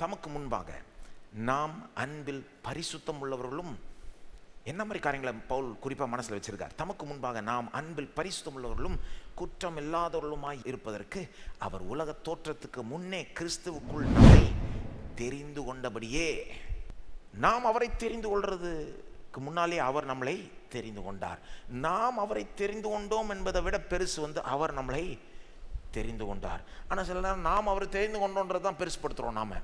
தமக்கு முன்பாக நாம் அன்பில் பரிசுத்தம் உள்ளவர்களும். என்ன மாதிரி காரியங்களை பவுல் குறிப்பாக மனசில் வச்சிருக்கார்? தமக்கு முன்பாக நாம் அன்பில் பரிசுத்தம் உள்ளவர்களும் குற்றம் இல்லாதவர்களுமாய் இருப்பதற்கு அவர் உலக தோற்றத்துக்கு முன்னே கிறிஸ்துவுக்குள் நம்மை தெரிந்து கொண்டபடியே. நாம் அவரை தெரிந்து கொள்றதுக்கு முன்னாலே அவர் நம்மளை தெரிந்து கொண்டார். நாம் அவரை தெரிந்து கொண்டோம் என்பதை விட பெருசு அவர் நம்மளை தெரிந்து கொண்டார். ஆனால் சில நேரம் நாம் அவரை தெரிந்து கொண்டோன்றது தான் பெருசுப்படுத்துகிறோம்.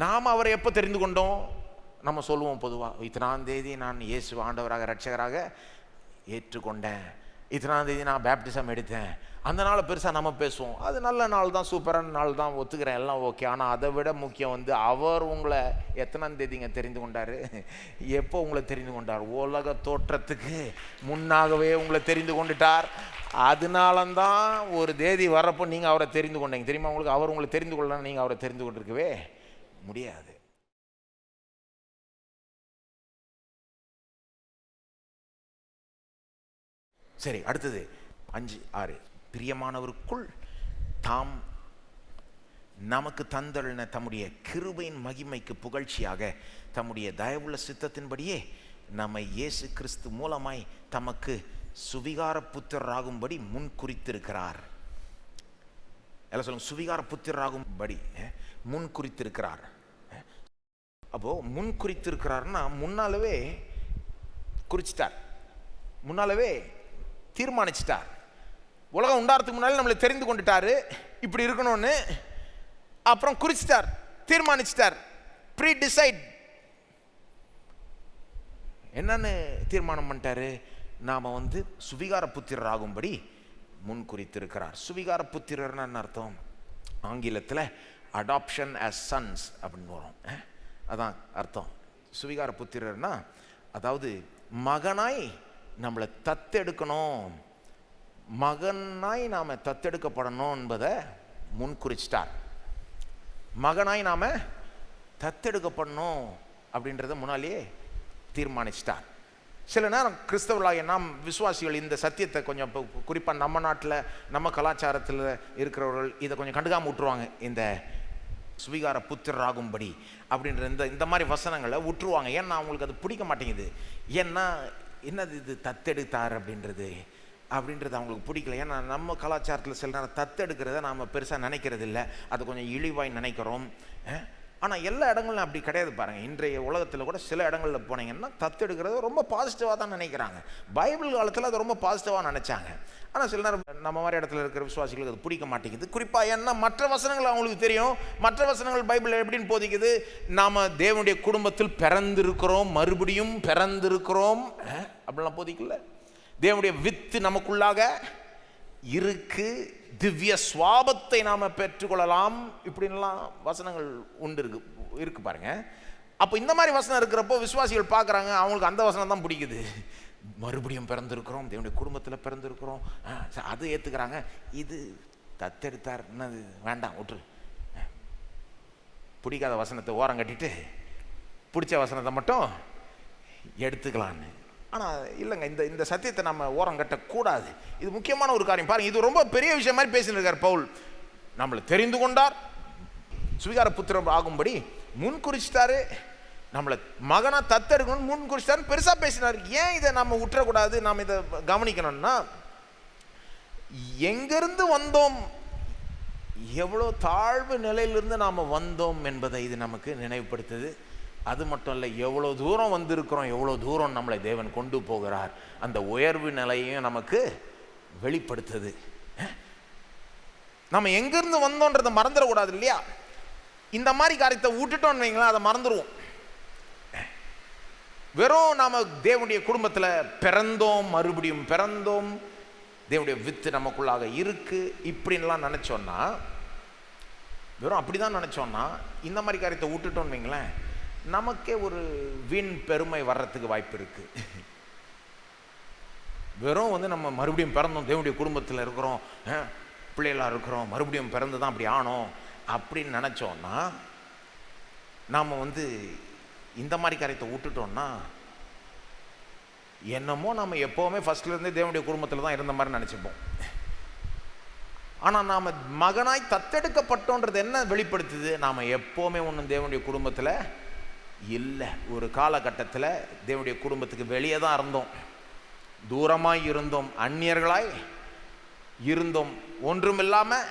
நாம் அவரை எப்போ தெரிந்து கொண்டோம்? நம்ம சொல்லுவோம் பொதுவாக, இத்தனாம் தேதி நான் இயேசு ஆண்டவராக ரட்சகராக ஏற்றுக்கொண்டேன், இத்தனாம் தேதி நான் பேப்டிசம் எடுத்தேன். அந்த நாளை பெருசாக நம்ம பேசுவோம். அது நல்ல நாள் தான், சூப்பரான நாள் தான், ஒத்துக்கிறேன், எல்லாம் ஓகே. ஆனால் அதை விட முக்கியம் அவர் உங்களை எத்தனாம் தேதிங்க தெரிந்து கொண்டார்? எப்போ உங்களை தெரிந்து கொண்டார்? உலக தோற்றத்துக்கு முன்னாகவே உங்களை தெரிந்து கொண்டுட்டார். அதனாலதான் ஒரு தேதி வர்றப்போ நீங்கள் அவரை தெரிந்து கொண்டீங்க. தெரியுமா உங்களுக்கு? அவர் உங்களை தெரிந்து கொள்ளலாம், நீங்கள் அவரை தெரிந்து கொண்டிருக்கவே முடியாது. சரி, அடுத்தது 5:6. பிரியமானவருக்குள் தாம் நமக்கு தந்தருளின தம்முடைய கிருபையின் மகிமைக்கு புகழ்ச்சியாக தம்முடைய தயவுள்ள சித்தத்தின்படியே நம்மை இயேசு கிறிஸ்து மூலமாய் தமக்கு சுவிகார புத்திரராகும்படி முன் குறித்திருக்கிறார். எல்லாம் சொல்லுங்க, சுவிகார புத்திரராகும்படி முன் குறித்திருக்கிறார். அப்போ முன் குறித்திருக்கிறார்னா முன்னாலவே குறிச்சிட்டார், முன்னாலவே தீர்மானிச்சிட்டார். உலகம் உண்டாகிறதுக்கு முன்னாலே நம்மளை தெரிந்து கொண்டுட்டாரு, இப்படி இருக்கணும்னு. அப்புறம் குறிச்சிட்டார், தீர்மானிச்சிட்டார். ப்ரீ டிசைட் என்னன்னு தீர்மானம் பண்ணிட்டாரு? நாம் சுவிகார புத்திரர் ஆகும்படி முன் குறித்திருக்கிறார். சுவிகார புத்திரர்னா என்ன அர்த்தம்? ஆங்கிலத்தில் அடாப்ஷன் as sons அப்படின்னு வரும். அதான் அர்த்தம். சுவிகார புத்திரர்னா அதாவது மகனாய் நம்மளை தத்தெடுக்கணும், மகனாய் நாம் தத்தெடுக்கப்படணும் என்பதை முன் குறிச்சிட்டார். மகனாய் நாம் தத்தெடுக்கப்படணும் அப்படின்றத முன்னாலேயே தீர்மானிச்சிட்டார். சில நேரம் கிறிஸ்தவர்களாகிய நாம் விசுவாசிகள் இந்த சத்தியத்தை கொஞ்சம் குறிப்பாக நம்ம நாட்டில் நம்ம கலாச்சாரத்தில் இருக்கிறவர்கள் இதை கொஞ்சம் கண்டுக்காமல் விட்டுருவாங்க. இந்த சுவிகார புத்திரராகும்படி அப்படின்ற இந்த மாதிரி வசனங்களை விட்டுருவாங்க. ஏன்னா அவங்களுக்கு அது பிடிக்க மாட்டேங்குது. ஏன்னா என்னது இது தத்தெடுத்தார் அப்படின்றது அவங்களுக்கு பிடிக்கல. ஏன்னா நம்ம கலாச்சாரத்தில் சில நேரம் தத்தெடுக்கிறத நாம் பெருசாக நினைக்கிறது இல்லை, அது கொஞ்சம் இழிவாய் நினைக்கிறோம். ஆனால் எல்லா இடங்களும் அப்படி கிடையாது பாருங்கள். இன்றைய உலகத்தில் கூட சில இடங்களில் போனீங்கன்னா தத்தெடுக்கிறது ரொம்ப பாசிட்டிவாக தான் நினைக்கிறாங்க. பைபிள் காலத்தில் அது ரொம்ப பாசிட்டிவாக நினச்சாங்க. ஆனால் சில நேரம் நம்ம மாதிரி இடத்துல இருக்கிற விசுவாசிகளுக்கு அது பிடிக்க மாட்டேங்குது. குறிப்பாக ஏன்னா மற்ற வசனங்கள் அவங்களுக்கு தெரியும். மற்ற வசனங்கள் பைபிள் எப்படின்னு போதிக்குது? நாம் தேவனுடைய குடும்பத்தில் பிறந்திருக்கிறோம், மறுபடியும் பிறந்திருக்கிறோம் அப்படிலாம் போதிக்கல. தேவனுடைய வித்து நமக்குள்ளாக இருக்கு, திவ்ய சுவாபத்தை நாம் பெற்றுக்கொள்ளலாம், இப்படின்லாம் வசனங்கள் உண்டு இருக்கு பாருங்க. அப்போ இந்த மாதிரி வசனம் இருக்கிறப்போ விசுவாசிகள் பார்க்குறாங்க, அவங்களுக்கு அந்த வசனம் தான் பிடிக்குது. மறுபடியும் பிறந்திருக்கிறோம், தேவனுடைய குடும்பத்தில் பிறந்திருக்கிறோம், அது ஏற்றுக்கிறாங்க. இது தத்தெடுத்தார் என்னது வேண்டாம், விட்டுரு. பிடிக்காத வசனத்தை ஓரம் கட்டிட்டு பிடிச்ச வசனத்தை மட்டும் எடுத்துக்கலான்னு. ஆனால் இல்லைங்க, இந்த சத்தியத்தை நம்ம ஓரம் கட்டக்கூடாது. இது முக்கியமான ஒரு காரியம் பாருங்கள். இது ரொம்ப பெரிய விஷயம் மாதிரி பேசின்னு இருக்கார் பவுல். நம்மளை தெரிந்து கொண்டார், சுவிகார புத்திரர் ஆகும்படி முன் குறிச்சிட்டாரு, நம்மளை மகனா தத்தெடுக்கணும்னு முன் குறிச்சிட்டாருன்னு பெருசாக பேசினார். ஏன் இதை நம்ம விட்டுறக்கூடாது? நாம் இதை கவனிக்கணும்னா, எங்கிருந்து வந்தோம், எவ்வளோ தாழ்வு நிலையிலிருந்து நாம் வந்தோம் என்பதை இது நமக்கு நினைவுபடுத்துது. அது மட்டும் இல்லை, எவ்வளோ தூரம் வந்திருக்கிறோம், எவ்வளோ தூரம் நம்மளை தேவன் கொண்டு போகிறார், அந்த உயர்வு நிலையையும் நமக்கு வெளிப்படுத்துது. நம்ம எங்கிருந்து வந்தோன்றதை மறந்துடக்கூடாது இல்லையா? இந்த மாதிரி காரியத்தை விட்டுட்டோன்னு வைங்களா, அதை மறந்துடுவோம். வெறும் நாம் தேவனுடைய குடும்பத்தில் பிறந்தோம், மறுபடியும் பிறந்தோம், தேவனுடைய வித்து நமக்குள்ளாக இருக்கு இப்படின்லாம் நினச்சோன்னா, வெறும் அப்படி தான் நினச்சோன்னா, இந்த மாதிரி காரியத்தை விட்டுட்டோன்னு வைங்களேன், நமக்கே ஒரு வீண் பெருமை வர்றதுக்கு வாய்ப்பு இருக்கு. வெறும் நம்ம மறுபடியும் பிறந்தோம், தேவனுடைய குடும்பத்தில் இருக்கிறோம், பிள்ளைகளாக இருக்கிறோம், மறுபடியும் பிறந்து தான் அப்படி ஆனோம் அப்படின்னு நினச்சோன்னா, நாம் இந்த மாதிரி காரியத்தை விட்டுட்டோம்னா, என்னமோ நம்ம எப்போவுமே ஃபர்ஸ்ட்லேருந்தே தேவனுடைய குடும்பத்தில் தான் இருந்த மாதிரி நினச்சிப்போம். ஆனால் நாம் மகனாய் தத்தெடுக்கப்பட்டோன்றது என்ன வெளிப்படுத்துது? நாம் எப்போவுமே ஒன்றும் தேவனுடைய குடும்பத்தில் இல்லை. ஒரு காலகட்டத்தில் தேவனுடைய குடும்பத்துக்கு வெளியே தான் இருந்தோம், தூரமாய் இருந்தோம், அந்நியர்களாய் இருந்தோம், ஒன்றுமில்லாமல்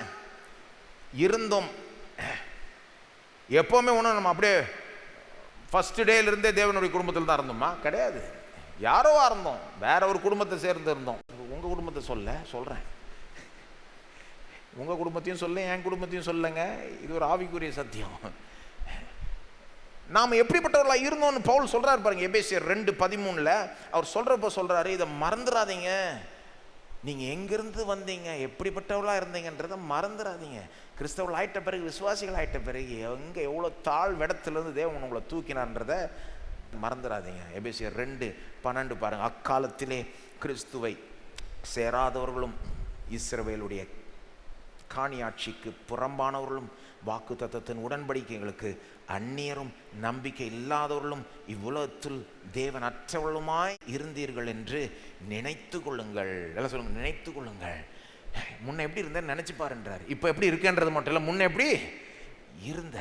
இருந்தோம். எப்போவுமே ஒன்றும் நம்ம அப்படியே ஃபஸ்ட் டேலேருந்தே தேவனுடைய குடும்பத்தில் தான் இருந்தோமா? கிடையாது. யாரோ இருந்தோம், வேற ஒரு குடும்பத்தை சேர்ந்து இருந்தோம். உங்கள் குடும்பத்தை சொல்கிறேன், உங்கள் குடும்பத்தையும் சொல்ல, என் குடும்பத்தையும் சொல்லுங்க. இது ஒரு ஆவிக்குரிய சத்தியம். நாம் எப்படிப்பட்டவர்களாக இருந்தோம்னு பவுல் சொல்கிறார் பாருங்க. எபேசியர் 2:13 அவர் சொல்கிறப்ப சொல்கிறாரு, இதை மறந்துடாதீங்க. நீங்கள் எங்கேருந்து வந்தீங்க, எப்படிப்பட்டவர்களாக இருந்தீங்கன்றதை மறந்துடாதீங்க. கிறிஸ்தவர்கள் ஆயிட்ட பிறகு, விசுவாசிகள் ஆயிட்ட பிறகு எங்கே எவ்வளோ தாழ்விடத்துலேருந்து தேவன் உங்களை தூக்கினான்றதை மறந்துடாதீங்க. எபேசியர் 2:12 பாருங்கள். அக்காலத்திலே கிறிஸ்துவை சேராதவர்களும் இஸ்ரவேலுடைய காணியாட்சிக்கு புறம்பானவர்களும் வாக்கு தத்தத்தின் உடன்படிக்கைகளுக்கு அந்நியரும் நம்பிக்கை இல்லாதவர்களும் இவ்வுலகத்தில் தேவன் அற்றவர்களுமாய் இருந்தீர்கள் என்று நினைத்து கொள்ளுங்கள். எல்லாம் சொல்லுங்க, நினைத்து கொள்ளுங்கள். முன்ன எப்படி இருந்த நினைச்சு பாருன்றார். இப்போ எப்படி இருக்குன்றது மட்டும் இல்லை, முன்ன எப்படி இருந்த.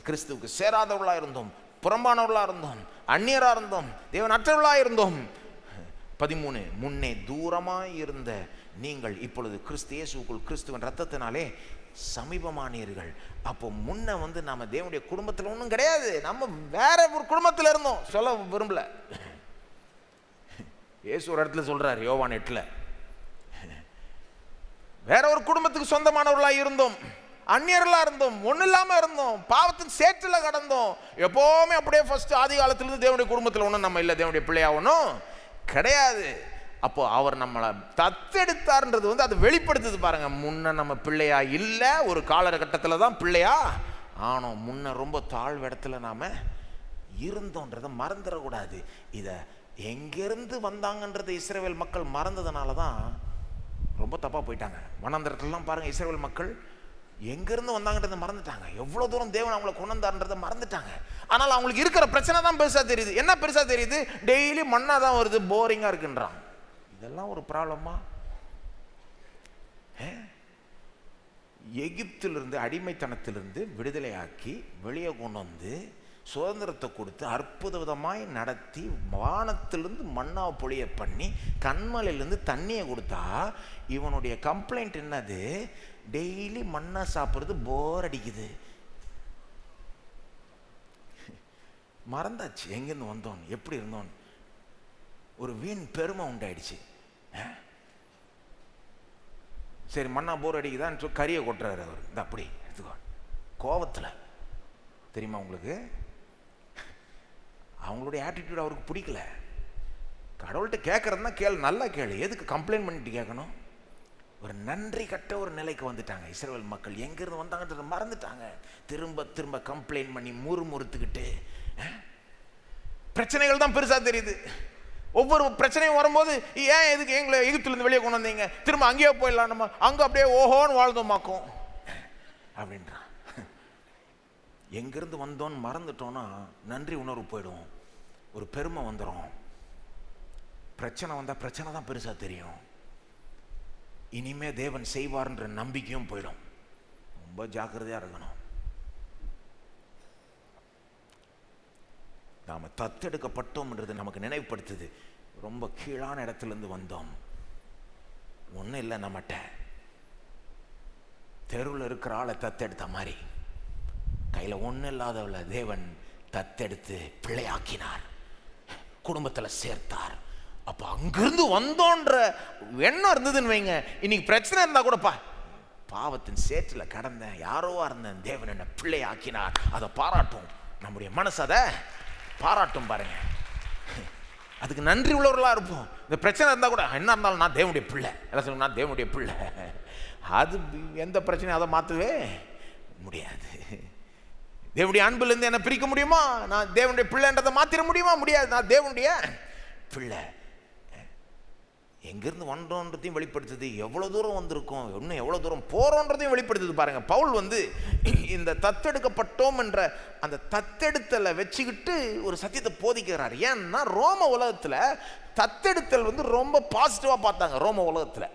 கிறிஸ்துவுக்கு சேராதவர்களாக இருந்தோம், புறம்பானவர்களாக இருந்தோம், அந்நியராக இருந்தோம், தேவன் அற்றவர்களாக இருந்தோம். 13 முன்னே தூரமாய் இருந்த நீங்கள் இப்பொழுது கிறிஸ்து இயேசுவுக்குள் கிறிஸ்துவின் ரத்தத்தினாலே சமீபமானீர்கள். அப்போ முன்ன நாம தேவனுடைய குடும்பத்தில் ஒன்றும் கிடையாது, நம்ம வேற ஒரு குடும்பத்தில் இருந்தோம். சொல்ல விரும்பல, இயேசு ஒரு இடத்துல சொல்றாரு, யோவான் 8 வேற ஒரு குடும்பத்துக்கு சொந்தமானவர்களாக இருந்தோம், அந்நியர்களாக இருந்தோம், ஒன்றும் இல்லாமல் இருந்தோம், பாவத்தின் சேற்றில் கடந்தோம். எப்போவுமே அப்படியே ஃபர்ஸ்ட் ஆதி காலத்திலிருந்து தேவனுடைய குடும்பத்தில் ஒன்றும் நம்ம இல்லை, தேவனுடைய பிள்ளையாகணும் கிடையாது. அப்போ அவர் நம்மளை தத்தெடுத்தார்ன்றது அது வெளிப்படுத்துது பாருங்க. முன்ன நம்ம பிள்ளையா இல்லை, ஒரு காலகட்டத்தில் தான் பிள்ளையா ஆனோம். முன்ன ரொம்ப தாழ்விடத்தில் நாம இருந்தோன்றதை மறந்துடக்கூடாது. இதை எங்கேருந்து வந்தாங்கன்றதை இஸ்ரவேல் மக்கள் மறந்ததுனால தான் ரொம்ப தப்பாக போயிட்டாங்க. வனாந்தரத்துலலாம் பாருங்கள், இஸ்ரவேல் மக்கள் எங்கேருந்து வந்தாங்கன்றதை மறந்துட்டாங்க. எவ்வளோ தூரம் தேவன் அவங்களை கொண்டு வந்தார்ன்றதை மறந்துட்டாங்க. ஆனால் அவங்களுக்கு இருக்கிற பிரச்சனை தான் பெருசாக தெரியுது. என்ன பெருசாக தெரியுது? டெய்லி மண்ணா தான் வருது, போரிங்காக இருக்குன்றான். இதெல்லாம் ஒரு ப்ராப்ளமா? எகிப்திலிருந்து, அடிமைத்தனத்திலிருந்து விடுதலையாக்கி வெளியே கொண்டு வந்து சுதந்திரத்தை கொடுத்து அற்புத விதமாய் நடத்தி வானத்திலிருந்து மண்ணாவை பொழிய பண்ணி கண்மலையிலேருந்து தண்ணியை கொடுத்தா இவனுடைய கம்ப்ளைண்ட் என்னது? டெய்லி மண்ணா சாப்பிட்றது போர் அடிக்குது. மறந்தாச்சு எங்கேருந்து வந்தோம், எப்படி இருந்தோம். ஒரு வீண் பெருமை உண்டாயிடுச்சு. சரி, மண்ணா போர் அடிக்குதான்னு சொல்லி கறியை கொட்டுறாரு அவர். இந்த அப்படி எடுத்துக்கோ, கோபத்தில். தெரியுமா உங்களுக்கு? அவங்களுடைய ஆட்டிடியூட் அவருக்கு பிடிக்கல. கடவுள்கிட்ட கேட்கறதுனா கேள், நல்லா கேளு. எதுக்கு கம்ப்ளைண்ட் பண்ணிட்டு கேட்கணும்? ஒரு நன்றி கட்ட ஒரு நிலைக்கு வந்துட்டாங்க இஸ்ரவேல் மக்கள். எங்கிருந்து வந்தாங்கன்றத மறந்துட்டாங்க. திரும்ப திரும்ப கம்ப்ளைண்ட் பண்ணி முறுமுறுத்துக்கிட்டு பிரச்சனைகள் தான் பெருசா தெரியுது. ஒவ்வொரு பிரச்சனையும் வரும்போது, ஏன் எதுக்கு எங்களை எகிப்திலிருந்து வெளியே கொண்டு வந்தீங்க, திரும்ப அங்கேயே போயிடலாம், நம்ம அங்கே அப்படியே ஓஹோன்னு வாழ்ந்தோமாக்கும் அப்படின்றான். எங்கிருந்து வந்தோன்னு மறந்துட்டோன்னா நன்றி உணர்வு போயிடும், ஒரு பெருமை வந்துடும். பிரச்சனை வந்தால் பிரச்சனை தான் பெருசாக தெரியும். இனிமே தேவன் செய்வார்ன்ற நம்பிக்கையும் போயிடும். ரொம்ப ஜாக்கிரதையாக இருக்கணும். நாம் தத்தெடுக்கப்பட்டோம்ன்றது நமக்கு நினைவுபடுத்துது. ரொம்ப கீழான இடத்துலேருந்து வந்தோம், ஒன்றும் இல்லை நம்மகிட்ட. தெருவில் இருக்கிற ஆளை தத்தெடுத்த மாதிரி கையில் ஒன்றும் இல்லாதவளை தேவன் தத்தெடுத்து பிள்ளையாக்கினார், குடும்பத்தில் சேர்த்தார். அப்போ அங்கிருந்து வந்தோன்ற எண்ணம் இருந்ததுன்னு வைங்க, இன்னைக்கு பிரச்சனை இருந்தால் கூடப்பா பாவத்தின் சேற்றில் கடந்தேன், யாரோவா இருந்தேன், தேவன் என்ன பிள்ளையாக்கினார், அதை பாராட்டும். நம்முடைய மனசு அதை பாராட்டும் பாருங்க. அதுக்கு நன்றி உள்ளவர்களாக இருப்போம். இந்த பிரச்சனை இருந்தால் கூட என்ன இருந்தாலும் நான் தேவனுடைய பிள்ளை, எல்லாம் சொல்லுங்க, நான் தேவனுடைய பிள்ளை. அது எந்த பிரச்சனையும் அதை மாற்றவே முடியாது. தேவனுடைய அன்பிலிருந்து என்ன பிரிக்க முடியுமா? நான் தேவனுடைய பிள்ளைன்றதை மாற்றிட முடியுமா? முடியாது. நான் தேவனுடைய பிள்ளை. எங்கிருந்து வந்தோன்றதையும் வெளிப்படுத்துது, எவ்வளோ தூரம் வந்திருக்கோம், இன்னும் எவ்வளோ தூரம் போகிறோன்றதையும் வெளிப்படுத்துது பாருங்க. பவுல் இந்த தத்தெடுக்கப்பட்டோம் என்ற அந்த தத்தெடுத்தலை வச்சுக்கிட்டு ஒரு சத்தியத்தை போதிக்கிறார். ஏன்னா ரோம உலகத்தில் தத்தெடுத்தல் ரொம்ப பாசிட்டிவாக பார்த்தாங்க. ரோம உலகத்தில்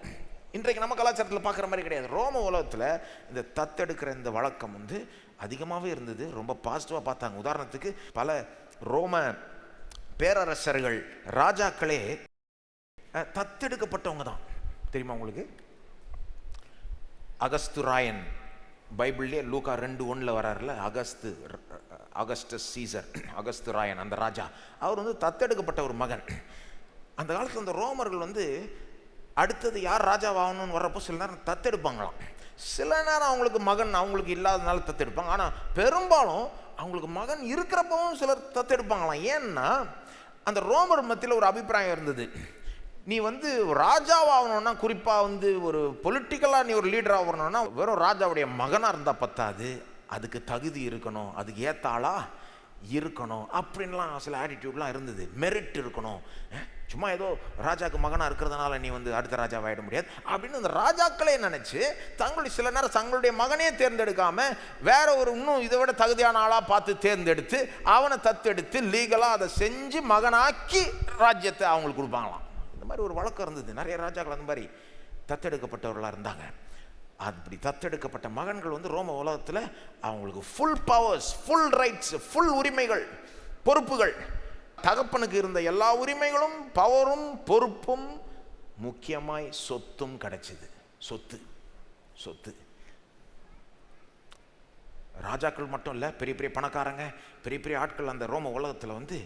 இன்றைக்கு நம்ம கலாச்சாரத்தில் பார்க்குற மாதிரி கிடையாது. ரோம உலகத்தில் இந்த தத்தெடுக்கிற இந்த வழக்கம் வந்து அதிகமாகவே இருந்தது. ரொம்ப பாசிட்டிவாக பார்த்தாங்க. உதாரணத்துக்கு பல ரோம பேரரசர்கள், ராஜாக்களே தத்தெடுக்கப்பட்டவங்க தான். தெரியுமா உங்களுக்கு? அகஸ்து ராயன், பைபிள்லேயே லூக்கா 2:1 வராருல, அகஸ்டஸ் சீசர், அகஸ்து ராயன், அந்த ராஜா, அவர் வந்து தத்தெடுக்கப்பட்ட ஒரு மகன். அந்த காலத்தில் அந்த ரோமர்கள் வந்து அடுத்தது யார் ராஜாவாகணும்னு வர்றப்போ சில நேரம் தத்தெடுப்பாங்களாம். சில நேரம் அவங்களுக்கு மகன் அவங்களுக்கு இல்லாதனால தத்தெடுப்பாங்க. ஆனால் பெரும்பாலும் அவங்களுக்கு மகன் இருக்கிறப்பவும் சிலர் தத்தெடுப்பாங்களாம். ஏன்னா அந்த ரோமர் மத்தியில் ஒரு அபிப்பிராயம் இருந்தது, நீ வந்து ராஜாவாகணும்னா, குறிப்பாக வந்து ஒரு பொலிட்டிக்கலாக நீ ஒரு லீடர் ஆகணும்னா வெறும் ராஜாவுடைய மகனாக இருந்தால் பத்தாது, அதுக்கு தகுதி இருக்கணும், அதுக்கு ஏற்ற ஆளாக இருக்கணும் அப்படின்லாம் சில ஆட்டிடியூட்லாம் இருந்தது. மெரிட் இருக்கணும். சும்மா ஏதோ ராஜாவுக்கு மகனாக இருக்கிறதுனால நீ வந்து அடுத்த ராஜாவாகிட முடியாது அப்படின்னு அந்த ராஜாக்களே நினச்சி தங்களுடைய சில நேரம் தங்களுடைய மகனே தேர்ந்தெடுக்காம வேற ஒரு இன்னும் இதை விட தகுதியான ஆளாக பார்த்து தேர்ந்தெடுத்து அவனை தத்தெடுத்து லீகலாக அதை செஞ்சு மகனாக்கி ராஜ்யத்தை அவங்களுக்கு கொடுப்பாங்களாம். இந்த மாதிரி ஒரு வழக்கம் இருந்தது. நிறைய ராஜாக்கள் அந்த மாதிரி தத்தெடுக்கப்பட்டவர்களாக இருந்தாங்க. அப்படி தத்தெடுக்கப்பட்ட மகன்கள் வந்து ரோம உலகத்தில் அவங்களுக்கு full powers, full rights, full உரிமைகள், பொறுப்புகள். தகப்பனுக்கு இருந்த எல்லா உரிமைகளும், பவரும், பொறுப்பும், முக்கியமாய் சொத்தும் கிடைச்சது. சொத்து ராஜாக்கள் மட்டும் இல்லை, பெரிய பெரிய பணக்காரங்க, பெரிய பெரிய ஆட்கள் அந்த ரோம உலகத்தில் வந்து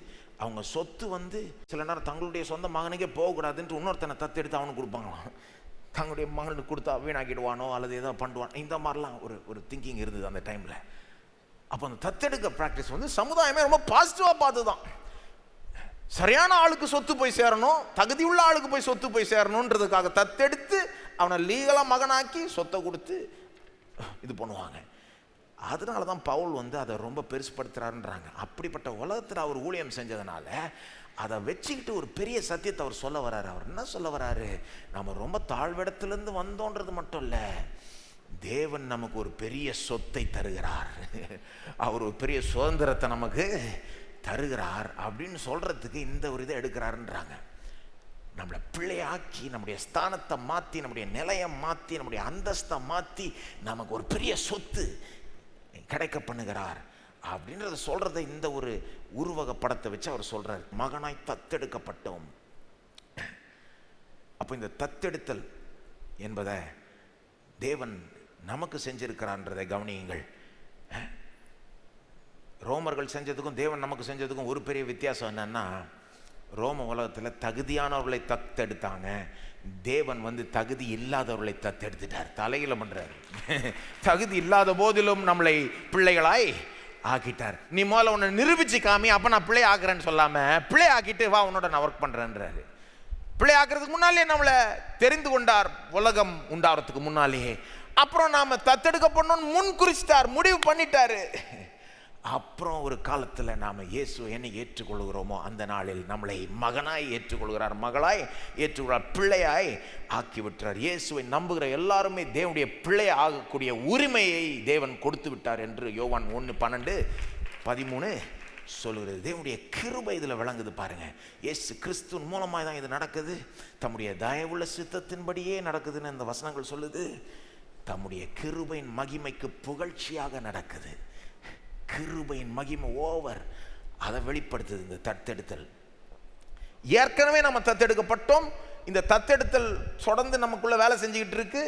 அவங்க சொத்து வந்து சில நேரம் தங்களுடைய சொந்த மகனுக்கே போகக்கூடாதுன்ட்டு இன்னொருத்தனை தத்தெடுத்து அவனுக்கு கொடுப்பாங்களாம். தங்களுடைய மகனுக்கு கொடுத்தா வீணாக்கிடுவானோ அல்லது ஏதோ பண்ணுவானோ, இந்த மாதிரிலாம் ஒரு திங்கிங் இருந்தது அந்த டைமில். அப்போ அந்த தத்தெடுக்க ப்ராக்டிஸ் வந்து சமுதாயமே ரொம்ப பாசிட்டிவாக பார்த்து தான். சரியான ஆளுக்கு சொத்து போய் சேரணும், தகுதி உள்ள ஆளுக்கு போய் சொத்து போய் சேரணுன்றதுக்காக தத்தெடுத்து அவனை லீகலாக மகனாக்கி சொத்தை கொடுத்து இது பண்ணுவாங்க. அதனால தான் பவுல் வந்து அதை ரொம்ப பெருசுப்படுத்துறாருன்றாங்க. அப்படிப்பட்ட உலகத்தில் அவர் ஊழியம் செஞ்சதுனால அதை வச்சுக்கிட்டு ஒரு பெரிய சத்தியத்தை அவர் சொல்ல வர்றாரு. அவர் என்ன சொல்ல வர்றாரு? நம்ம ரொம்ப தாழ்விடத்திலிருந்து வந்தோன்றது மட்டும் இல்லை, தேவன் நமக்கு ஒரு பெரிய சொத்தை தருகிறார், அவர் ஒரு பெரிய சுதந்திரத்தை நமக்கு தருகிறார் அப்படின்னு சொல்றதுக்கு இந்த ஒரு இதை எடுக்கிறாருன்றாங்க. நம்மளை பிள்ளையாக்கி, நம்முடைய ஸ்தானத்தை மாற்றி, நம்முடைய நிலையை மாற்றி, நம்முடைய அந்தஸ்தை மாற்றி நமக்கு ஒரு பெரிய சொத்து கிடைக்க பண்ணுகிறார் அப்படின்றத சொல்றதை இந்த ஒரு உருவக படத்தை வச்சு அவர் சொல்றார். மகனாய் தத்தெடுக்கப்பட்டோம். அப்போ இந்த தத்தெடுத்தல் என்பதை தேவன் நமக்கு செஞ்சிருக்கிறான்றதை கவனியுங்கள். ரோமர்கள் செஞ்சதுக்கும் தேவன் நமக்கு செஞ்சதுக்கும் ஒரு பெரிய வித்தியாசம் என்னன்னா, ரோம உலகத்தில் தகுதியானவர்களை தத்தெடுத்தாங்க, தேவன் வந்து தகுதி இல்லாதவர்களை தத்தெடுத்துட்டார், தலையில பண்றார். தகுதி இல்லாத போதிலும் நம்மளை பிள்ளைகளாய் ஆக்கிட்டார். நீ முதல்ல உன்னை நிரூபிச்சு காமி, அப்ப நான் பிள்ளை ஆக்குறேன்னு சொல்லாம பிள்ளை ஆக்கிட்டு வா உன்னோட நான் ஒர்க் பண்றேன்றாரு. பிள்ளை ஆக்குறதுக்கு முன்னாலே நம்மளை தெரிந்து கொண்டார், உலகம் உண்டாகிறதுக்கு முன்னாலேயே. அப்புறம் நாம தத்தெடுக்கப்படணும்னு முன் குறிச்சிட்டார், முடிவு பண்ணிட்டாரு. அப்புறம் ஒரு காலத்தில் நாம் இயேசுவை என்னை ஏற்றுக்கொள்கிறோமோ அந்த நாளில் நம்மளை மகனாய் ஏற்றுக்கொள்கிறார், மகளாய் ஏற்றுக்கொள்கிறார், பிள்ளையாய் ஆக்கி விட்டார். இயேசுவை நம்புகிற எல்லாருமே தேவனுடைய பிள்ளை ஆகக்கூடிய உரிமையை தேவன் கொடுத்து விட்டார் என்று யோவான் 1:12-13 சொல்லுகிறது. தேவனுடைய கிருபை இதில் விளங்குது பாருங்க. இயேசு கிறிஸ்துவின் மூலமாக தான் இது நடக்குது. தம்முடைய தயவுள்ள சித்தத்தின்படியே நடக்குதுன்னு இந்த வசனங்கள் சொல்லுது. தம்முடைய கிருபையின் மகிமைக்கு புகழ்ச்சியாக நடக்குது. கிருபையின் மகிமை ஓவர், அதை வெளிப்படுத்துது இந்த தத்தெடுத்தல். ஏற்கனவே நம்ம தத்தெடுக்கப்பட்டோம். இந்த தத்தெடுத்தல் தொடர்ந்து நமக்குள்ள வேலை செஞ்சுக்கிட்டு இருக்கு.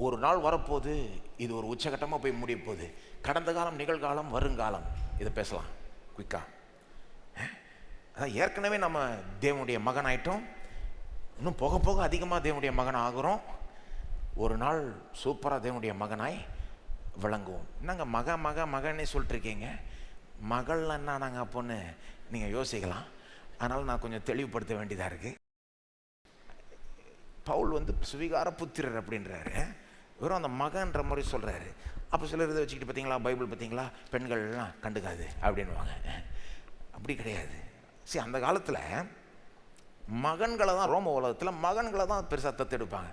ஒரு நாள் வரப்போது இது ஒரு உச்சகட்டமாக போய் முடிய போகுது. கடந்த காலம், நிகழ்காலம், வருங்காலம், இதை பேசலாம் குயிக்கா. அதான் ஏற்கனவே நம்ம தேவனுடைய மகன் ஆயிட்டோம். இன்னும் போக போக அதிகமாக தேவனுடைய மகன் ஆகுறோம். ஒரு நாள் சூப்பராக தேவனுடைய மகனாய் விளங்குவோம். நாங்கள் மகனே சொல்லிட்டு இருக்கீங்க, மகள் என்ன நாங்கள் அப்போன்னு நீங்கள் யோசிக்கலாம். அதனால் நான் கொஞ்சம் தெளிவுபடுத்த வேண்டியதாக இருக்குது. பவுல் வந்து சுவிகார புத்திரர் அப்படின்றாரு, வெறும் அந்த மகன்ற மாதிரி சொல்கிறாரு. அப்போ சிலர் இதை வச்சுக்கிட்டு பார்த்தீங்களா, பைபிள் பார்த்தீங்களா, பெண்கள்லாம் கண்டுக்காது அப்படின்வாங்க. அப்படி கிடையாது. சரி, அந்த காலத்தில் மகன்களை தான், ரோம உலகத்தில் மகன்களை தான் பெருசாக தத்தெடுப்பாங்க.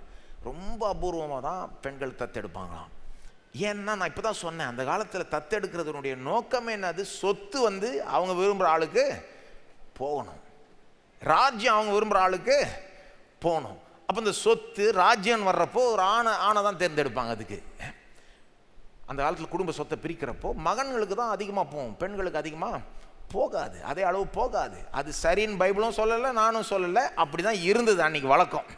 ரொம்ப அபூர்வமாக தான் பெண்கள் தத்தெடுப்பாங்களாம். ஏன்னா நான் இப்போ தான் சொன்னேன், அந்த காலத்தில் தத்தெடுக்கிறதுனுடைய நோக்கம் என்னது? சொத்து வந்து அவங்க விரும்புகிற ஆளுக்கு போகணும், ராஜ்யம் அவங்க விரும்புகிற ஆளுக்கு போகணும். அப்போ இந்த சொத்து ராஜ்யம் வர்றப்போ ஒரு ஆணை தான் தேர்ந்தெடுப்பாங்க. அதுக்கு அந்த காலத்தில் குடும்ப சொத்தை பிரிக்கிறப்போ மகன்களுக்கு தான் அதிகமாக போகும், பெண்களுக்கு அதிகமாக போகாது, அதே அளவு போகாது. அது சரின்னு பைபிளும் சொல்லலை, நானும் சொல்லலை, அப்படி தான் இருந்தது அன்றைக்கி வழக்கம்.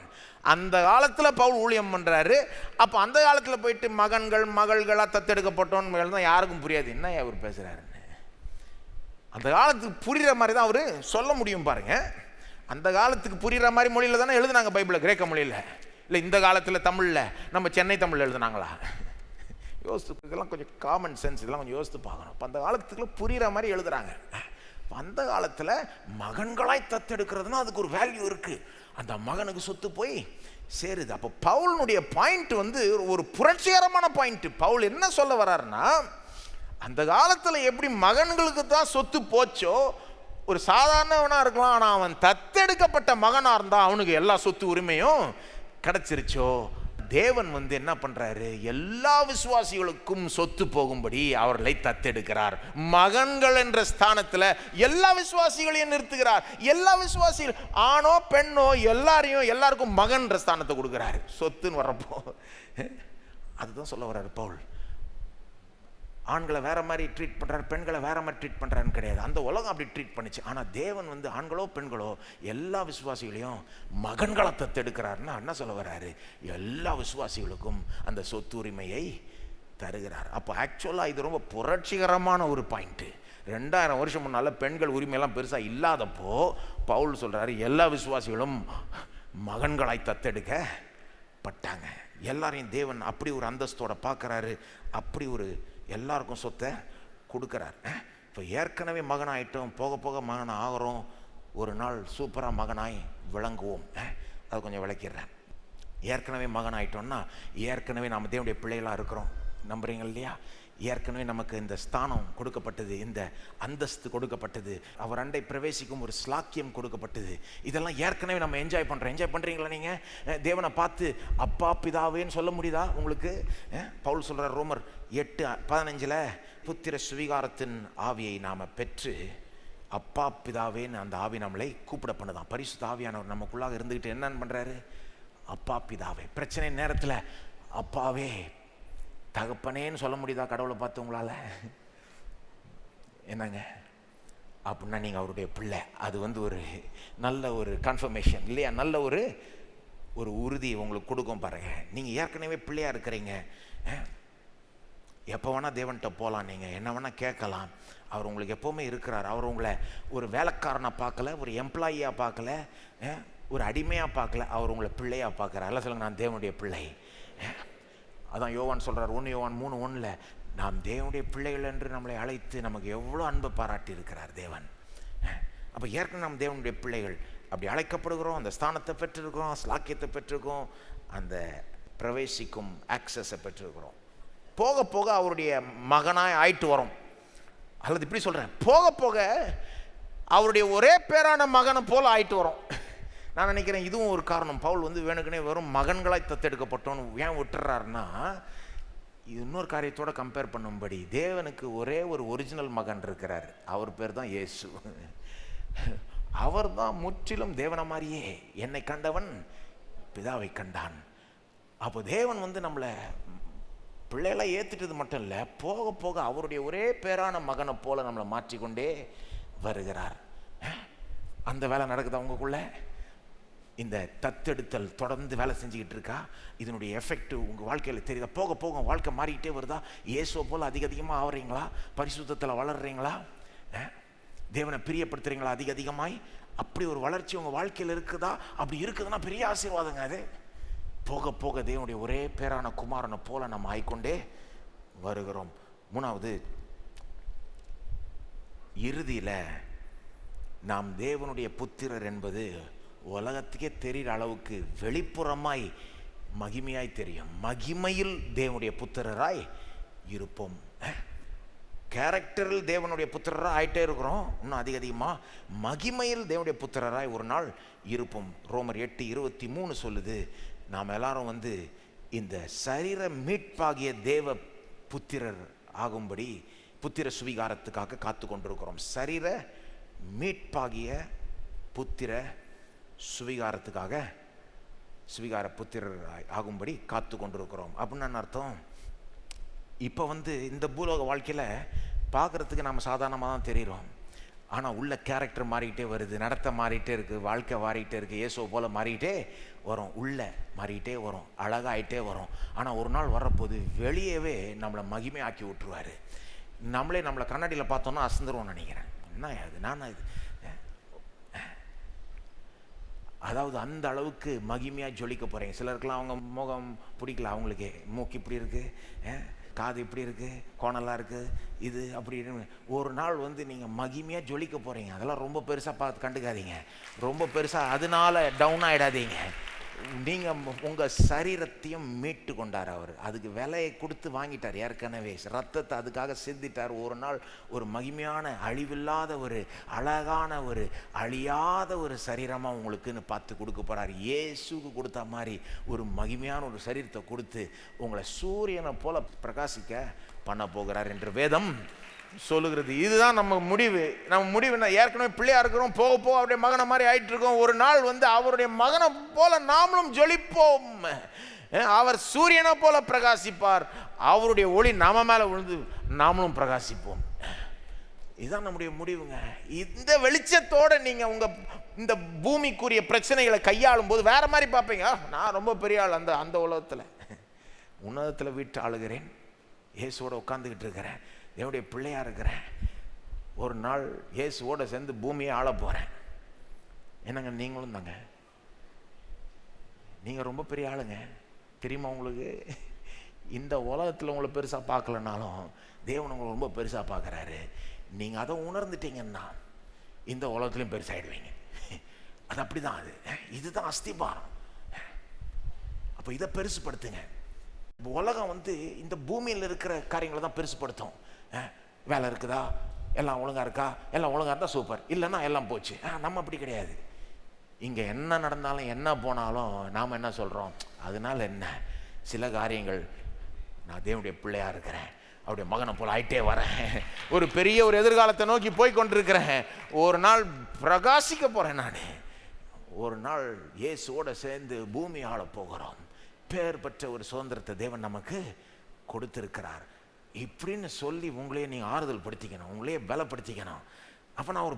அந்த காலத்தில் பவுல் ஊழியம் பண்ணுறாரு. அப்போ அந்த காலத்தில் போயிட்டு மகன்கள் மகள்களாக தத்தெடுக்கப்பட்டோன்னு தான் யாருக்கும் புரியாது, என்ன அவர் பேசுகிறாருன்னு. அந்த காலத்துக்கு புரிகிற மாதிரி தான் அவர் சொல்ல முடியும் பாருங்க. அந்த காலத்துக்கு புரிகிற மாதிரி மொழியில் தானே எழுதுனாங்க பைபிளை, கிரேக்க மொழியில். இல்லை இந்த காலத்தில் தமிழில் நம்ம சென்னை தமிழில் எழுதுனாங்களா? யோசித்துக்கெல்லாம் கொஞ்சம் காமன் சென்ஸ் இதெல்லாம் கொஞ்சம் யோசித்து பார்க்கணும். இப்போ அந்த காலத்துக்குள்ள புரிகிற மாதிரி எழுதுறாங்க. அந்த காலத்தில் மகன்களாய் தத்தெடுக்கிறதுனா அதுக்கு ஒரு வேல்யூ இருக்குது. அந்த மகனுக்கு சொத்து போய் சேருது. அப்போ பவுலினுடைய பாயிண்ட் வந்து ஒரு புரட்சிகரமான பாயிண்ட். பவுல் என்ன சொல்ல வர்றாருன்னா, அந்த காலத்தில் எப்படி மகன்களுக்கு தான் சொத்து போச்சோ, ஒரு சாதாரணவனாக இருக்கலாம், ஆனால் அவன் தத்தெடுக்கப்பட்ட மகனாக இருந்தால் அவனுக்கு எல்லா சொத்து உரிமையும் கிடைச்சிருச்சோ, தேவன் வந்து என்ன பண்றாரு, எல்லா விசுவாசிகளுக்கும் சொத்து போகும்படி அவர்களை தத்தெடுக்கிறார். மகன்கள் என்ற ஸ்தானத்தில் எல்லா விசுவாசிகளையும் நிறுத்துகிறார். எல்லா விசுவாசிகள் ஆணோ பெண்ணோ எல்லாருக்கும் மகன் என்ற ஸ்தானத்தை கொடுக்கிறாரு. சொத்துன்னு வர்றப்போ அதுதான் சொல்ல வர்றாரு பவுல். ஆண்களை வேற மாதிரி ட்ரீட் பண்ணுறாரு, பெண்களை வேற மாதிரி ட்ரீட் பண்ணுறாருன்னு கிடையாது. அந்த உலகம் அப்படி ட்ரீட் பண்ணிச்சு. ஆனால் தேவன் வந்து ஆண்களோ பெண்களோ எல்லா விசுவாசிகளையும் மகன்களை தத்தெடுக்கிறாருன்னா என்ன சொல்ல வர்றாரு, எல்லா விசுவாசிகளுக்கும் அந்த சொத்து உரிமையை தருகிறார். அப்போ ஆக்சுவலாக இது ரொம்ப புரட்சிகரமான ஒரு பாயிண்ட்டு. 2000 வருஷம் முன்னால் பெண்கள் உரிமையெல்லாம் பெருசாக இல்லாதப்போ பவுல் சொல்கிறாரு, எல்லா விசுவாசிகளும் மகன்களாய் தத்தெடுக்கப்பட்டாங்க. எல்லாரையும் தேவன் அப்படி ஒரு அந்தஸ்தோட பார்க்குறாரு, அப்படி ஒரு எல்லாருக்கும் சொத்தை கொடுக்குறார். இப்போ ஏற்கனவே மகனாயிட்டோம், போக போக மகன் ஆகிறோம், ஒரு நாள் சூப்பராக மகனாய் விளங்குவோம். அது கொஞ்சம் விளக்கிடுறேன். ஏற்கனவே மகனாயிட்டோம்னா ஏற்கனவே நாம் தேவனுடைய பிள்ளைகளாக இருக்கிறோம், நம்புறீங்க இல்லையா? ஏற்கனவே நமக்கு இந்த ஸ்தானம் கொடுக்கப்பட்டது, இந்த அந்தஸ்து கொடுக்கப்பட்டது, அவர் அண்டை பிரவேசிக்கும் ஒரு ஸ்லாக்கியம் கொடுக்கப்பட்டது. இதெல்லாம் ஏற்கனவே நம்ம என்ஜாய் பண்ணுறீங்களா? நீங்கள் தேவனை பார்த்து அப்பா பிதாவேன்னு சொல்ல முடியுதா உங்களுக்கு? பவுல் சொல்கிறார் ரோமர் 8:15, புத்திர சுவிகாரத்தின் ஆவியை நாம் பெற்று அப்பா பிதாவேன்னு அந்த ஆவி நம்மளை கூப்பிட பண்ணுதான். பரிசுத்த ஆவியானவர் நமக்குள்ளாக இருந்துக்கிட்டு என்னன்னு பண்ணுறாரு, அப்பா பிதாவே. பிரச்சனை நேரத்தில் அப்பாவே தகப்பனேன்னு சொல்ல முடியுதா கடவுளை பார்த்து உங்களால்? என்னங்க அப்படின்னா நீங்கள் அவருடைய பிள்ளை. அது வந்து ஒரு நல்ல ஒரு கன்ஃபர்மேஷன் இல்லையா? நல்ல ஒரு உறுதி உங்களுக்கு கொடுக்கும் பாருங்க. நீங்கள் ஏற்கனவே பிள்ளையாக இருக்கிறீங்க, எப்போ வேணால் தேவன்கிட்ட போகலாம், நீங்கள் என்ன வேணால் கேட்கலாம். அவர் உங்களுக்கு எப்போவுமே இருக்கிறார். அவர் உங்களை ஒரு வேலைக்காரனாக பார்க்கல, ஒரு எம்ப்ளாயியாக பார்க்கல, ஒரு அடிமையாக பார்க்கல, அவர் உங்களை பிள்ளையாக பார்க்குறார். எல்லாம் சொல்லுங்க, நான் தேவனுடைய பிள்ளை. அதான் யோவான் சொல்கிறார், 1 யோவான் 3:1, நாம் தேவனுடைய பிள்ளைகள் என்று நம்மளை அழைத்து நமக்கு எவ்வளோ அன்பை பாராட்டி இருக்கிறார் தேவன். அப்போ ஏற்கனவே நாம் தேவனுடைய பிள்ளைகள், அப்படி அழைக்கப்படுகிறோம், அந்த ஸ்தானத்தை பெற்றிருக்கிறோம், ஸ்லாக்கியத்தை பெற்றிருக்கோம், அந்த பிரவேசிக்கும் ஆக்சஸை பெற்றிருக்கிறோம். போக போக அவருடைய மகனாய் ஆயிட்டு வரோம். அல்லது இப்படி சொல்கிறேன், போக போக அவருடைய ஒரே பேரான மகனை போல் ஆயிட்டு வரோம். நான் நினைக்கிறேன் இதுவும் ஒரு காரணம். பவுல் வந்து வேணுக்குனே வெறும் மகன்களாய் தத்தெடுக்கப்பட்டோன்னு ஏன் விட்டுறாருன்னா, இது இன்னொரு காரியத்தோட கம்பேர் பண்ணும்படி, தேவனுக்கு ஒரே ஒரு ஒரிஜினல் மகன் இருக்கிறார், அவர் பேர் தான் இயேசு. அவர் தான் முற்றிலும் தேவனை மாதிரியே, என்னை கண்டவன் பிதாவை கண்டான். அப்போ தேவன் வந்து நம்மளை பிள்ளைகளாக ஏற்றுட்டது மட்டும் இல்லை, போக போக அவருடைய ஒரே பேரான மகனை போல நம்மளை மாற்றிக்கொண்டே வருகிறார். அந்த வேலை நடக்குது அவங்களுக்குள்ள. இந்த தத்தெடுத்தல் தொடர்ந்து வேலை செஞ்சுக்கிட்டு இருக்கா? இதனுடைய எஃபெக்ட் உங்கள் வாழ்க்கையில் தெரியுதா? போக போக வாழ்க்கை மாறிக்கிட்டே வருதா? இயேசுவை போல் அதிகமாக ஆகுறீங்களா? பரிசுத்தத்தில் வளர்றீங்களா? தேவனை பிரியப்படுத்துறீங்களா அதிகமாய்? அப்படி ஒரு வளர்ச்சி உங்கள் வாழ்க்கையில் இருக்குதா? அப்படி இருக்குதுன்னா பெரிய ஆசீர்வாதங்க அது. போக போக தேவனுடைய ஒரே பேரான குமாரனை போல நம்ம ஆயிக்கொண்டே வருகிறோம். 3வது, இறுதியில் நாம் தேவனுடைய புத்திரர் என்பது உலகத்துக்கே தெரிகிற அளவுக்கு வெளிப்புறமாய் மகிமையாய் தெரியும். மகிமையில் தேவனுடைய புத்திரராய் இருப்போம். கேரக்டரில் தேவனுடைய புத்திரராக ஆயிட்டே இருக்கிறோம், இன்னும் அதிகமாக மகிமையில் தேவனுடைய புத்திரராய் ஒரு நாள் இருப்போம். ரோமர் 8:23 சொல்லுது, நாம் எல்லாரும் வந்து இந்த சரீர மீட்பாகிய தேவ புத்திரர் ஆகும்படி புத்திர சுவிகாரத்துக்காக காத்து கொண்டிருக்கிறோம். சரீர மீட்பாகிய புத்திர சுவிகாரத்துக்காக சுவிகார புத்திரர் ஆகும்படி காத்து கொண்டிருக்கிறோம். அப்படின்னு அர்த்தம், இப்போ இந்த பூலோக வாழ்க்கையில் பார்க்குறதுக்கு நம்ம சாதாரணமாக தான் தெரிகிறோம். ஆனால் உள்ள கேரக்டர் மாறிக்கிட்டே வருது, நடத்த மாறிக்கிட்டே இருக்குது, வாழ்க்கை மாறிக்கிட்டே இருக்குது, இயேசுவை போல் மாறிக்கிட்டே வரும், உள்ள மாறிக்கிட்டே வரும், அழகாயிட்டே வரும். ஆனால் ஒரு நாள் வரப்போது வெளியவே நம்மளை மகிமையாக்கி விட்டுருவார். நம்மளை கண்ணாடியில் பார்த்தோன்னா அசந்துருவோம்னு நினைக்கிறேன். என்ன அது, நான் இது அதாவது அந்த அளவுக்கு மகிமையாக ஜொலிக்க போகிறேன். சிலருக்குலாம் அவங்க முகம் பிடிக்கல, அவங்களுக்கு மூக்கு இப்படி இருக்குது, காது இப்படி இருக்குது, கோணலாக இருக்குது, இது அப்படின்னு. ஒரு நாள் நீங்கள் மகிமையாக ஜொலிக்க போகிறீங்க. அதெல்லாம் ரொம்ப பெருசாக பார்த்து கண்டுக்காதீங்க, ரொம்ப பெருசாக அதனால டவுன் ஆகிடாதீங்க. நீங்கள் உங்கள் சரீரத்தையும் மீட்டு கொண்டார் அவர். அதுக்கு விலையை கொடுத்து வாங்கிட்டார் ஏற்கனவே, ரத்தத்தை அதுக்காக சிந்திட்டார். ஒரு நாள் ஒரு மகிமையான அழிவில்லாத ஒரு அழகான ஒரு அழியாத ஒரு சரீரமாக உங்களுக்குன்னு பார்த்து கொடுக்க போகிறார். இயேசுக்கு கொடுத்த மாதிரி ஒரு மகிமையான ஒரு சரீரத்தை கொடுத்து உங்களை சூரியனை போல பிரகாசிக்க பண்ண போகிறார் என்று வேதம் சொல்லுகிறது. இதுதான் நம்ம முடிவு. நம்ம முடிவு ஏற்கனவே பிள்ளையா இருக்கிறோம், போக போக அவருடைய மகனை மாதிரி ஆயிட்டு இருக்கோம். ஒரு நாள் அவருடைய மகனை போல நாமளும் ஜொலிப்போம். அவர் சூரியனை போல பிரகாசிப்பார், அவருடைய ஒளி நாம மேல விழுந்து நாமளும் பிரகாசிப்போம். இதுதான் நம்முடைய முடிவுங்க. இந்த வெளிச்சத்தோட நீங்க உங்க இந்த பூமிக்குரிய பிரச்சனைகளை கையாளும் போது வேற மாதிரி பார்ப்பீங்க. நான் ரொம்ப பெரிய ஆள், அந்த உன்னதத்தில் வீட்டு ஆளுகிறேன், இயேசுவோட உட்காந்துக்கிட்டு இருக்கிறேன், என்னுடைய பிள்ளையா இருக்கிறேன். ஒரு நாள் இயேசுவோட சேர்ந்து பூமியை ஆள போறேன். என்னங்க, நீங்களும் தாங்க, நீங்க ரொம்ப பெரிய ஆளுங்க தெரியுமா உங்களுக்கு. இந்த உலகத்தில் உங்களை பெருசா பார்க்கலனாலும் தேவன் உங்களை ரொம்ப பெருசா பார்க்குறாரு. நீங்க அதை உணர்ந்துட்டீங்கன்னா இந்த உலகத்திலையும் பெருசாயிடுவீங்க. அது அப்படிதான். இதுதான் அஸ்திபாரம். அப்போ இதை பெருசுப்படுத்துங்க. உலகம் இந்த பூமியில் இருக்கிற காரியங்களை தான் பெருசுப்படுத்தும். வேலை இருக்குதா, எல்லாம் ஒழுங்கா இருக்கா, எல்லாம் ஒழுங்கா இருந்தால் சூப்பர், இல்லைன்னா எல்லாம் போச்சு. நம்ம அப்படி கிடையாது. இங்கே என்ன நடந்தாலும் என்ன போனாலும் நாம் என்ன சொல்கிறோம், அதனால என்ன, சில காரியங்கள் நான் தேவனுடைய பிள்ளையா இருக்கிறேன், அவருடைய மகனை போல் ஆயிட்டே வரேன், ஒரு பெரிய ஒரு எதிர்காலத்தை நோக்கி போய் கொண்டிருக்கிறேன், ஒரு நாள் பிரகாசிக்க போகிறேன், நான் ஒரு நாள் இயேசுவோட சேர்ந்து பூமி ஆள போகிறோம். பேர் பெற்ற ஒரு சுதந்திரத்தை தேவன் நமக்கு கொடுத்திருக்கிறார். இப்படின்னு சொல்லி உங்களையே நீங்கள் ஆறுதல் படுத்திக்கணும், உங்களையே பலப்படுத்திக்கணும். அப்போ நான் ஒரு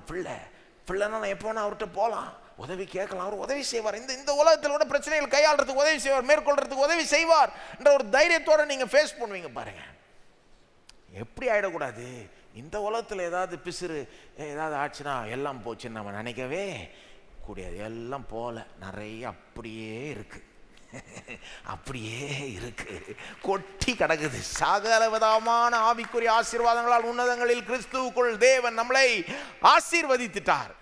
பிள்ளைன்னா நான் எப்போ வேணா அவர்கிட்ட போகலாம், உதவி கேட்கலாம், அவர் உதவி செய்வார். இந்த உலகத்தில் கூட பிரச்சனைகள் கையாளுறதுக்கு உதவி செய்வார், மேற்கொள்றதுக்கு உதவி செய்வார் என்ற ஒரு தைரியத்தோட நீங்கள் ஃபேஸ் பண்ணுவீங்க. பாருங்க, எப்படி ஆகிடக்கூடாது. இந்த உலகத்தில் ஏதாவது பிசுறு ஏதாவது ஆச்சுன்னா எல்லாம் போச்சுன்னு நம்ம நினைக்கவே கூடாது. எல்லாம் போல நிறைய அப்படியே இருக்கு, அப்படியே இருக்கு, கொட்டி கிடக்குது. சகல விதமான ஆவிக்குரிய ஆசீர்வாதங்களால் உன்னதங்களில் கிறிஸ்துவுக்குள் தேவன் நம்மளை ஆசீர்வதித்துட்டார்.